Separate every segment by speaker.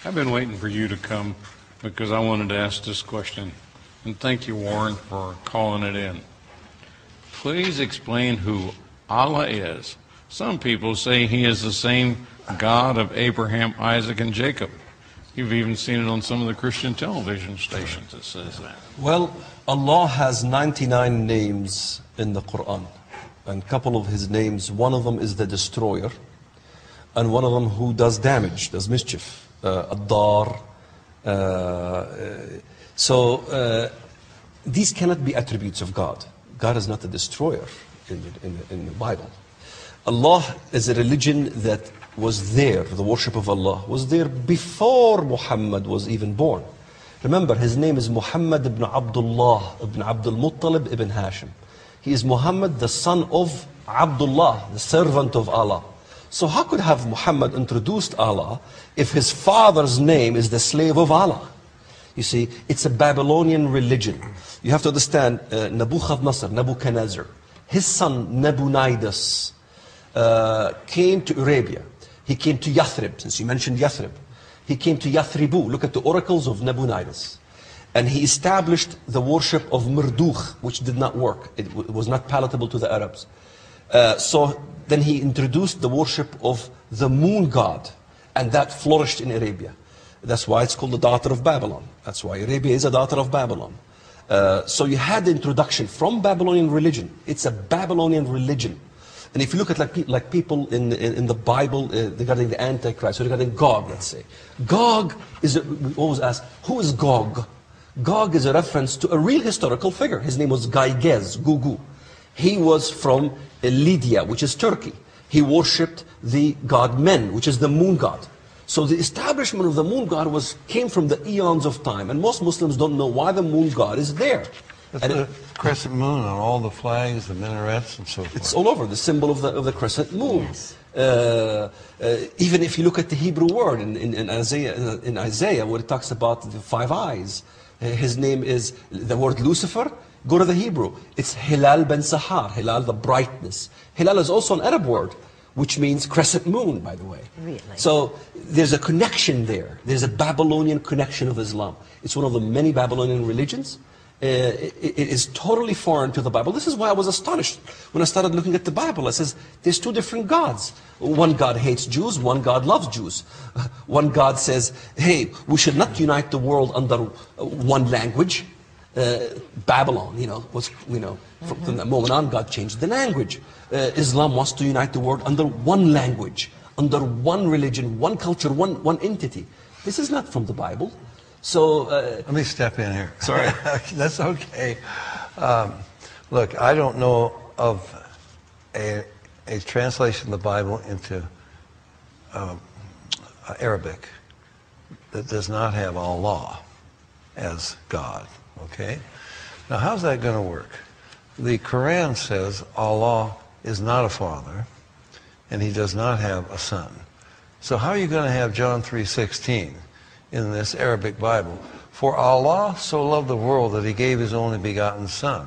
Speaker 1: I've been waiting for you to come because I wanted to ask this question. And thank you, Warren, for calling it in. Please explain who Allah is. Some people say he is the same God of Abraham, Isaac, and Jacob. You've even seen it on some of the Christian television stations that says that.
Speaker 2: Well, Allah has 99 names in the Quran. And a couple of his names, one of them is the destroyer, and one of them who does damage, does mischief. Ad-Dar. These cannot be attributes of God. God is not the destroyer in the Bible. Allah is a religion that was there, the worship of Allah was there before Muhammad was even born. Remember, his name is Muhammad ibn Abdullah ibn Abdul Muttalib ibn Hashim. He is Muhammad, the son of Abdullah, the servant of Allah. So how could have Muhammad introduced Allah if his father's name is the slave of Allah? You see, it's a Babylonian religion. You have to understand, Nebuchadnezzar, his son Nabonidus came to Arabia. He came to Yathrib, since you mentioned Yathrib. He came to Yathribu. Look at the oracles of Nabonidus. And he established the worship of Marduk, which did not work. It was not palatable to the Arabs. So then he introduced the worship of the moon god, and that flourished in Arabia. That's why it's called the daughter of Babylon. That's why Arabia is a daughter of Babylon. So you had the introduction from Babylonian religion. It's a Babylonian religion. And if you look at like people in the Bible regarding the Antichrist, or regarding Gog, let's say. Gog is, we always ask, who is Gog? Gog is a reference to a real historical figure. His name was Gaigez, Gugu. He was from Lydia, which is Turkey. He worshipped the god Men, which is the moon god. So the establishment of the moon god came from the eons of time. And most Muslims don't know why the moon god is there.
Speaker 3: It's the crescent moon on all the flags, the minarets, and so forth.
Speaker 2: It's all over, the symbol of the crescent moon. Yes. Even if you look at the Hebrew word in Isaiah, where it talks about the 5 eyes, his name is, the word Lucifer, go to the Hebrew. It's Hilal ben Sahar, Hilal, the brightness. Hilal is also an Arab word, which means crescent moon, by the way. Really? So there's a connection there. There's a Babylonian connection of Islam. It's one of the many Babylonian religions. It is totally foreign to the Bible. This is why I was astonished when I started looking at the Bible. I says, there's 2 different gods. One God hates Jews, one God loves Jews. One God says, hey, we should not unite the world under one language. Babylon, from that moment on, God changed the language. Islam wants to unite the world under one language, under one religion, one culture, one entity. This is not from the Bible. So
Speaker 3: let me step in here.
Speaker 2: Sorry.
Speaker 3: That's okay. Look, I don't know of a translation of the Bible into Arabic that does not have Allah as God. Okay? Now, how's that going to work? The Quran says Allah is not a father, and he does not have a son. So how are you going to have John 3:16 in this Arabic Bible? For Allah so loved the world that he gave his only begotten son.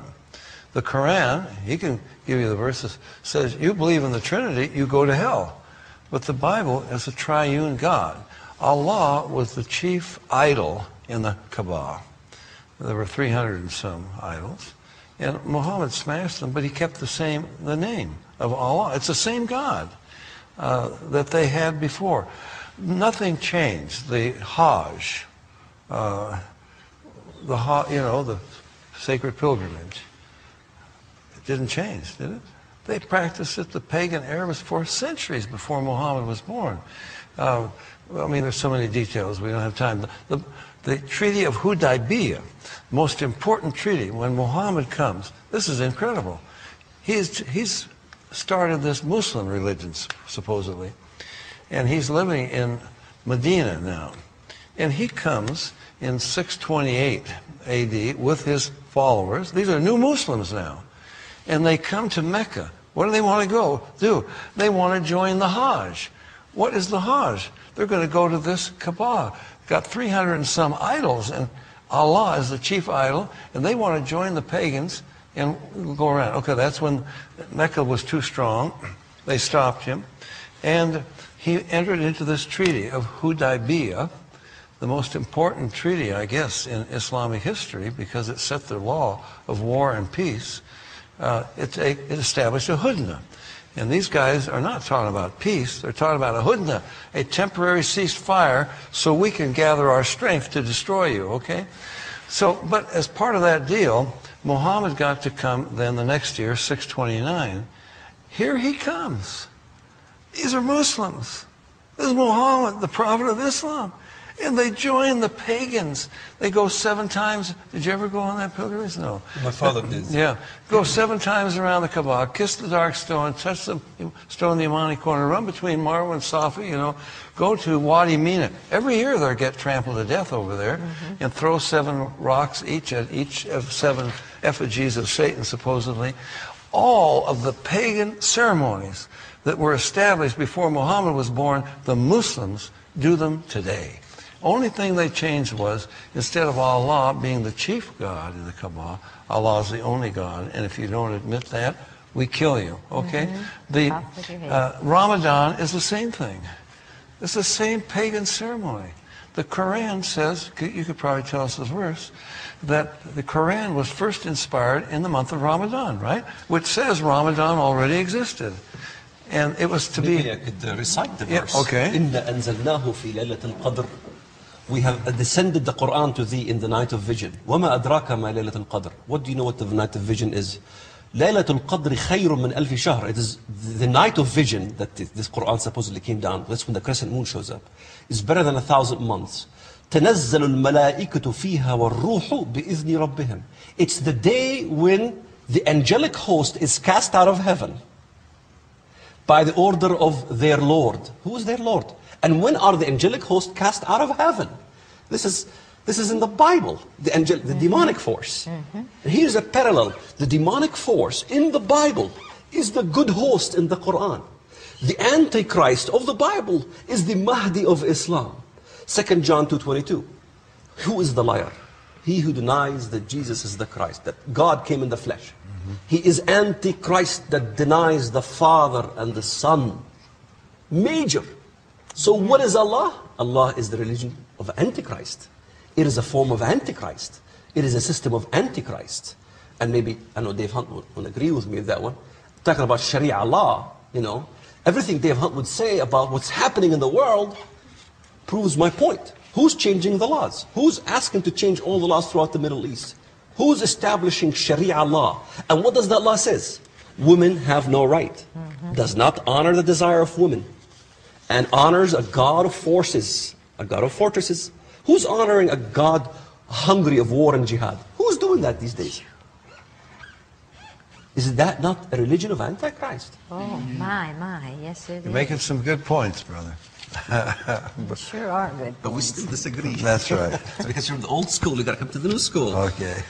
Speaker 3: The Quran, he can give you the verses, says you believe in the Trinity, you go to hell. But the Bible is a triune God. Allah was the chief idol in the Kaaba. There were 300 and some idols. And Muhammad smashed them, but he kept the name of Allah. It's the same God that they had before. Nothing changed. The Hajj, the sacred pilgrimage, it didn't change, did it? They practiced it, the pagan Arabs, for centuries before Muhammad was born. There's so many details, we don't have time. The Treaty of Hudaybiyah, most important treaty, when Muhammad comes, this is incredible. He's started this Muslim religion, supposedly, and he's living in Medina now. And he comes in 628 AD with his followers. These are new Muslims now. And they come to Mecca. What do they want to do? They want to join the Hajj. What is the Hajj? They're going to go to this Kaaba. Got 300 and some idols, and Allah is the chief idol, and they want to join the pagans and go around. Okay, that's when Mecca was too strong. They stopped him, and he entered into this treaty of Hudaybiyah, the most important treaty, I guess, in Islamic history, because it set the law of war and peace. It established a hudna. And these guys are not talking about peace. They're talking about a hudna, a temporary ceasefire, so we can gather our strength to destroy you, okay? So, but as part of that deal, Muhammad got to come then the next year, 629. Here he comes. These are Muslims. This is Muhammad, the prophet of Islam. And they join the pagans. They go 7 times. Did you ever go on that pilgrimage? No.
Speaker 2: My father did.
Speaker 3: Yeah. Go 7 times around the Kaaba, kiss the dark stone, touch the stone in the Yamani corner, run between Marwa and Safa, you know, go to Wadi Mina. Every year they get trampled to death over there and throw 7 rocks each at each of 7 effigies of Satan, supposedly. All of the pagan ceremonies that were established before Muhammad was born, the Muslims do them today. Only thing they changed was, instead of Allah being the chief God in the Kaaba, Allah is the only God, and if you don't admit that, we kill you, okay? The Ramadan is the same thing. It's the same pagan ceremony. The Quran says, you could probably tell us the verse, that the Quran was first inspired in the month of Ramadan, right? Which says Ramadan already existed. And it was to be...
Speaker 2: Maybe I could recite the verse.
Speaker 3: Yeah, okay.
Speaker 2: إِنَّا أَنزَلْنَاهُ فِي لَيْلَةِ الْقَدْرِ. We have descended the Quran to thee in the night of vision. وَمَا أَدْرَاكَ مَا لَيْلَةُ الْقَدْرِ. What do you know what the night of vision is? لَيْلَةُ الْقَدْرِ خَيْرٌ مِنْ أَلْفِ شَهْرٍ. It is the night of vision that this Quran supposedly came down. That's when the crescent moon shows up. It's better than 1,000 months. تَنَزَّلُ الْمَلَائِكَةُ فِيهَا وَالرُّوحُ بِإِذْنِ رَبِّهِمْ. It's the day when the angelic host is cast out of heaven by the order of their Lord. Who is their Lord? And when are the angelic hosts cast out of heaven? This is in the Bible, the demonic force. And here's a parallel. The demonic force in the Bible is the good host in the Quran. The Antichrist of the Bible is the Mahdi of Islam. 2 John 2:22. Who is the liar? He who denies that Jesus is the Christ, that God came in the flesh. He is Antichrist that denies the Father and the Son. Major. So what is Allah? Allah is the religion of Antichrist. It is a form of Antichrist. It is a system of Antichrist. And maybe, I know Dave Hunt would agree with me with that one. Talking about Sharia law, you know, everything Dave Hunt would say about what's happening in the world proves my point. Who's changing the laws? Who's asking to change all the laws throughout the Middle East? Who's establishing Sharia law? And what does that law says? Women have no right. Does not honor the desire of women. And honors a God of forces, a God of fortresses. Who's honoring a God hungry of war and jihad? Who's doing that these days? Is that not a religion of Antichrist?
Speaker 4: Oh, my, yes it is.
Speaker 3: You're making some good points, brother.
Speaker 4: You sure are good.
Speaker 2: But we still disagree.
Speaker 3: That's right.
Speaker 2: Because you're the old school, you got to come to the new school.
Speaker 3: Okay.